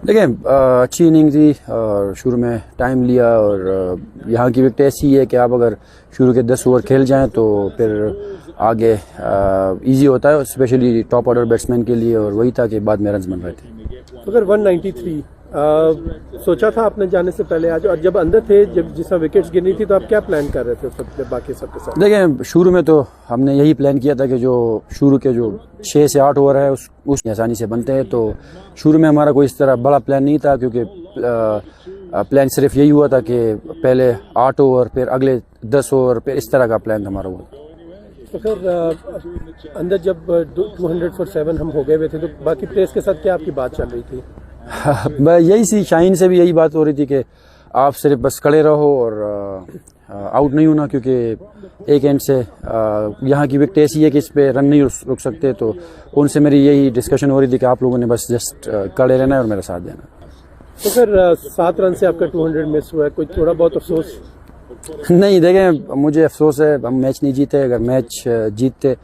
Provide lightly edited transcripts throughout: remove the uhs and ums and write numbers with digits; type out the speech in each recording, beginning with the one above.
دیکھیں اچھی اننگ تھی اور شروع میں ٹائم لیا، اور یہاں کی وکٹ ایسی ہے کہ آپ اگر شروع کے 10 اوور کھیل جائیں تو پھر آگے ایزی ہوتا ہے، اسپیشلی ٹاپ آرڈر بیٹسمین کے لیے، اور وہی تھا کہ بعد میں رنز بن رہے تھے۔ اگر 193 سوچا تھا آپ نے جانے سے پہلے آج، اور جب اندر تھے، جب جس طرح وکٹس گرنی تھی تو آپ کیا پلان کر رہے تھے باقی سب کے ساتھ؟ دیکھیں شروع میں تو ہم نے یہی پلان کیا تھا کہ جو شروع کے جو 6 سے 8 اوور ہے اس آسانی سے بنتے ہیں، تو شروع میں ہمارا کوئی اس طرح بڑا پلان نہیں تھا، کیونکہ پلان صرف یہی ہوا تھا کہ پہلے 8 اوور پھر اگلے 10 اوور پھر اس طرح کا پلان ہمارا ہوا۔ تو پھر اندر جب 200 فار 7 ہم ہو گئے ہوئے تھے تو باقی پلیئرس کے ساتھ کیا آپ کی بات چل رہی تھی؟ یہی سی شاہین سے بھی یہی بات ہو رہی تھی کہ آپ صرف بس کھڑے رہو اور آؤٹ نہیں ہونا، کیونکہ ایک اینڈ سے یہاں کی وکٹ ایسی ہے کہ اس پہ رن نہیں رک سکتے، تو ان سے میری یہی ڈسکشن ہو رہی تھی کہ آپ لوگوں نے بس جسٹ کھڑے رہنا ہے اور میرا ساتھ دینا۔ تو پھر 7 رن سے آپ کا 200 مس ہوا ہے، کوئی تھوڑا بہت افسوس؟ نہیں، دیکھیں مجھے افسوس ہے ہم میچ نہیں جیتے، اگر میچ جیتتے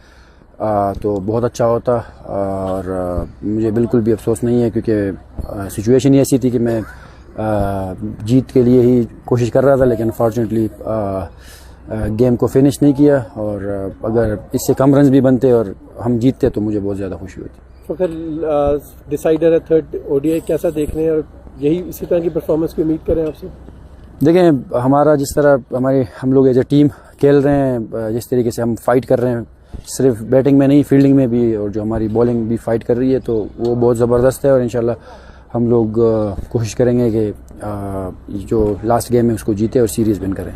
تو بہت اچھا ہوتا، اور مجھے بالکل بھی افسوس نہیں ہے، کیونکہ سچویشن ہی ایسی تھی کہ میں جیت کے لیے ہی کوشش کر رہا تھا، لیکن انفارچونیٹلی گیم کو فنش نہیں کیا، اور اگر اس سے کم رنز بھی بنتے اور ہم جیتتے تو مجھے بہت زیادہ خوشی ہوتی۔ تو پھر ڈیسائیڈر ہے 3rd ODI کیسا دیکھ رہے ہیں، اور یہی اسی طرح کی پرفارمنس کی امید کریں آپ سے؟ دیکھیں ہمارا جس طرح ہم لوگ ایز اے ٹیم کھیل رہے ہیں، جس طریقے سے ہم فائٹ کر رہے ہیں، صرف بیٹنگ میں نہیں فیلڈنگ میں بھی، اور جو ہماری بالنگ بھی فائٹ کر رہی ہے، تو وہ بہت زبردست ہے، اور انشاءاللہ ہم لوگ کوشش کریں گے کہ جو لاسٹ گیم ہے اس کو جیتے اور سیریز ون کریں۔